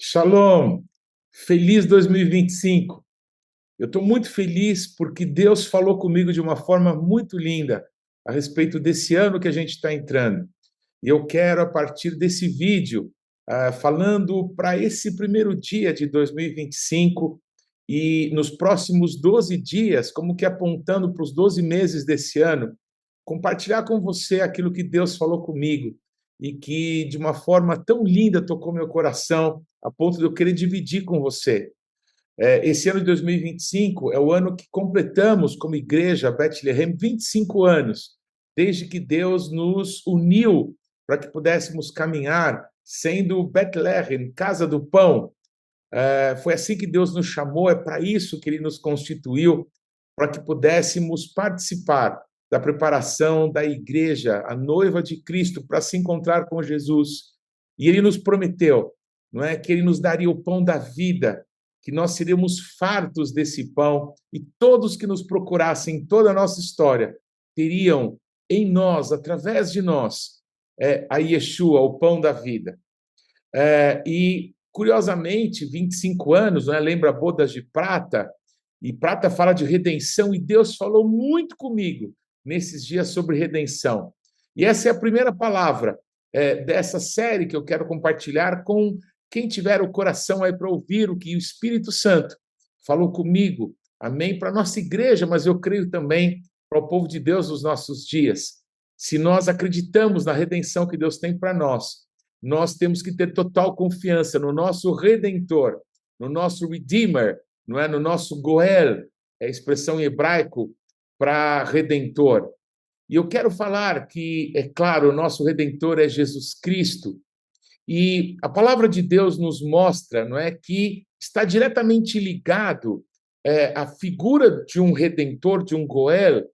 Shalom, feliz 2025. Eu estou muito feliz porque Deus falou comigo de uma forma muito linda a respeito desse ano que a gente está entrando. E eu quero, a partir desse vídeo, falando para esse primeiro dia de 2025 e nos próximos 12 dias, como que apontando para os 12 meses desse ano, compartilhar com você aquilo que Deus falou comigo e que, de uma forma tão linda, tocou meu coração, a ponto de eu querer dividir com você. Esse ano de 2025 é o ano que completamos como igreja Bethlehem 25 anos, desde que Deus nos uniu para que pudéssemos caminhar, sendo Bethlehem, casa do pão. Foi assim que Deus nos chamou, é para isso que Ele nos constituiu, para que pudéssemos participar da preparação da igreja, a noiva de Cristo, para se encontrar com Jesus. E Ele nos prometeu, não é, que Ele nos daria o pão da vida, que nós seríamos fartos desse pão, e todos que nos procurassem em toda a nossa história teriam em nós, através de nós, a Yeshua, o pão da vida. E, curiosamente, 25 anos, né, lembra bodas de prata, e prata fala de redenção, e Deus falou muito comigo nesses dias sobre redenção. E essa é a primeira palavra dessa série que eu quero compartilhar com quem tiver o coração aí para ouvir o que o Espírito Santo falou comigo, amém, para a nossa igreja, mas eu creio também para o povo de Deus nos nossos dias. Se nós acreditamos na redenção que Deus tem para nós temos que ter total confiança no nosso Redentor, no nosso Redeemer, não é? No nosso Goel, é a expressão em hebraico para Redentor. E eu quero falar que, é claro, o nosso Redentor é Jesus Cristo, e a palavra de Deus nos mostra, não é, que está diretamente ligado à figura de um Redentor, de um Goel,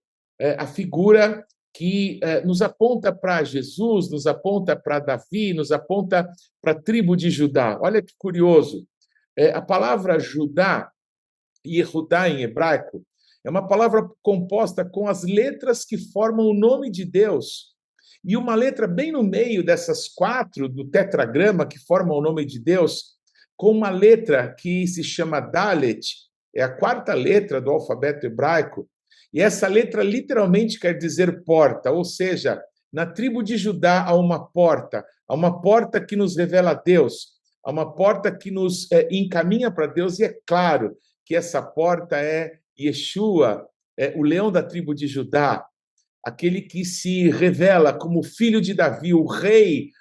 a figura que nos aponta para Jesus, nos aponta para Davi, nos aponta para a tribo de Judá. Olha que curioso. A palavra Judá, Yehudá em hebraico, é uma palavra composta com as letras que formam o nome de Deus. E uma letra bem no meio dessas quatro do tetragrama que formam o nome de Deus, com uma letra que se chama Dalet, é a quarta letra do alfabeto hebraico, e essa letra literalmente quer dizer porta, ou seja, na tribo de Judá há uma porta que nos revela Deus, há uma porta que nos encaminha para Deus, e é claro que essa porta é Yeshua, o leão da tribo de Judá, aquele que se revela como filho de Davi, o rei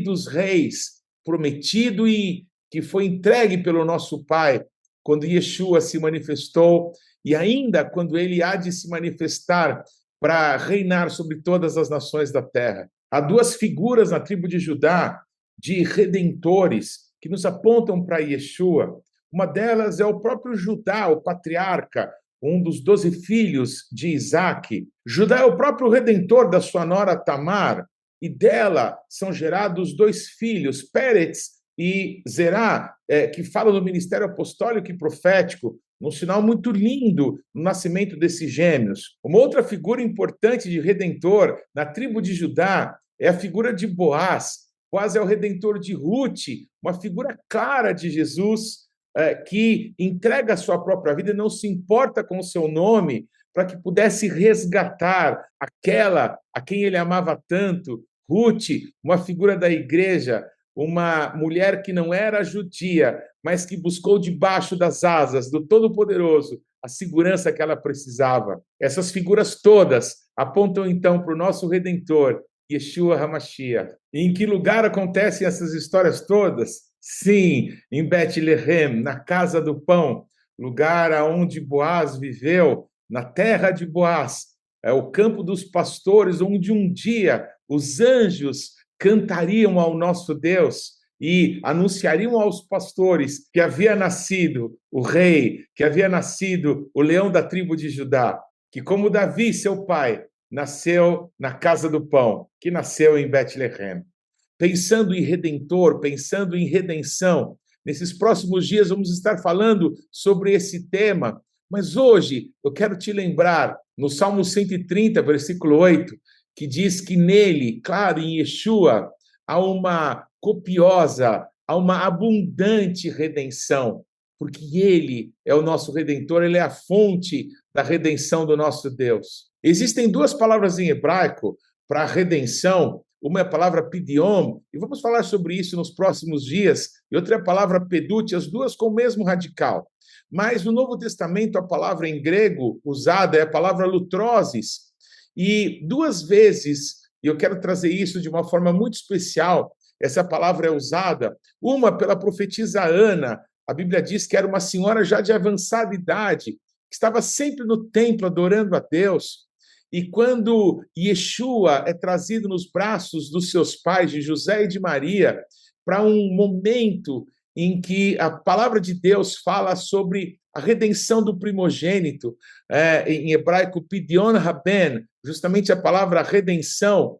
dos reis, prometido e que foi entregue pelo nosso Pai, quando Yeshua se manifestou, e ainda quando ele há de se manifestar para reinar sobre todas as nações da terra. Há duas figuras na tribo de Judá, de redentores, que nos apontam para Yeshua. Uma delas é o próprio Judá, o patriarca, um dos 12 filhos de Isaac. Judá é o próprio redentor da sua nora Tamar, e dela são gerados dois filhos, Pérez e Zerá, que falam do ministério apostólico e profético, num sinal muito lindo no nascimento desses gêmeos. Uma outra figura importante de redentor na tribo de Judá é a figura de Boaz. Boaz é o redentor de Ruth, uma figura clara de Jesus, que entrega a sua própria vida e não se importa com o seu nome, para que pudesse resgatar aquela a quem ele amava tanto. Ruth, uma figura da igreja, uma mulher que não era judia, mas que buscou debaixo das asas do Todo-Poderoso a segurança que ela precisava. Essas figuras todas apontam então para o nosso Redentor, Yeshua HaMashiach. E em que lugar acontecem essas histórias todas? Sim, em Bethlehem, na casa do pão, lugar aonde Boaz viveu, na terra de Boaz, é o campo dos pastores, onde um dia os anjos cantariam ao nosso Deus e anunciariam aos pastores que havia nascido o rei, que havia nascido o leão da tribo de Judá, que como Davi, seu pai, nasceu na casa do pão, que nasceu em Bethlehem. Pensando em Redentor, pensando em redenção, nesses próximos dias vamos estar falando sobre esse tema, mas hoje eu quero te lembrar, no Salmo 130, versículo 8, que diz que nele, claro, em Yeshua, há uma copiosa a uma abundante redenção, porque Ele é o nosso Redentor, Ele é a fonte da redenção do nosso Deus. Existem duas palavras em hebraico para redenção, uma é a palavra pidiom, e vamos falar sobre isso nos próximos dias, e outra é a palavra pedute, as duas com o mesmo radical. Mas no Novo Testamento, a palavra em grego usada é a palavra lutroses, e duas vezes, e eu quero trazer isso de uma forma muito especial, essa palavra é usada, uma pela profetisa Ana, a Bíblia diz que era uma senhora já de avançada idade, que estava sempre no templo adorando a Deus, e quando Yeshua é trazido nos braços dos seus pais, de José e de Maria, para um momento em que a palavra de Deus fala sobre a redenção do primogênito, em hebraico, Pidyon Haben, justamente a palavra redenção.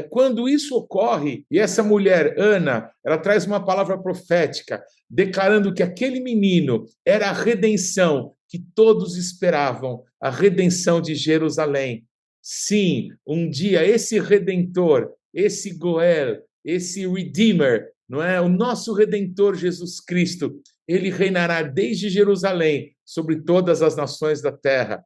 Quando isso ocorre, e essa mulher, Ana, ela traz uma palavra profética, declarando que aquele menino era a redenção que todos esperavam, a redenção de Jerusalém. Sim, um dia esse Redentor, esse Goel, esse Redeemer, não é? O nosso Redentor Jesus Cristo, ele reinará desde Jerusalém sobre todas as nações da terra.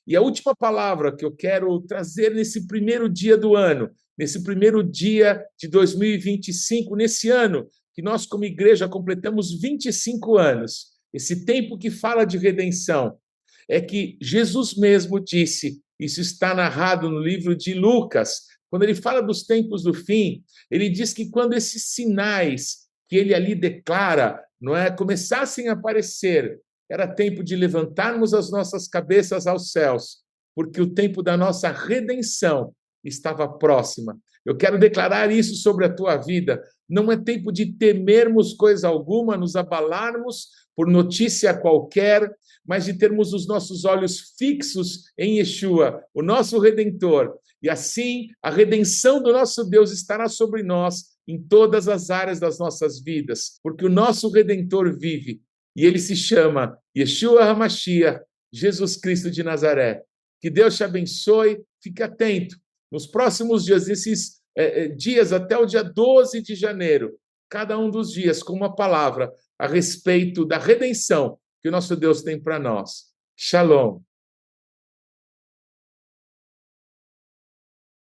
E a última palavra que eu quero trazer nesse primeiro dia do ano, nesse primeiro dia de 2025, nesse ano que nós, como igreja, completamos 25 anos, esse tempo que fala de redenção, é que Jesus mesmo disse, isso está narrado no livro de Lucas, quando ele fala dos tempos do fim, ele diz que quando esses sinais que ele ali declara, não é, começassem a aparecer, era tempo de levantarmos as nossas cabeças aos céus, porque o tempo da nossa redenção estava próxima. Eu quero declarar isso sobre a tua vida. Não é tempo de temermos coisa alguma, nos abalarmos por notícia qualquer, mas de termos os nossos olhos fixos em Yeshua, o nosso Redentor. E assim, a redenção do nosso Deus estará sobre nós em todas as áreas das nossas vidas, porque o nosso Redentor vive, e ele se chama Yeshua HaMashiach, Jesus Cristo de Nazaré. Que Deus te abençoe, fique atento. Nos próximos dias, esses dias até o dia 12 de janeiro, cada um dos dias com uma palavra a respeito da redenção que o nosso Deus tem para nós. Shalom.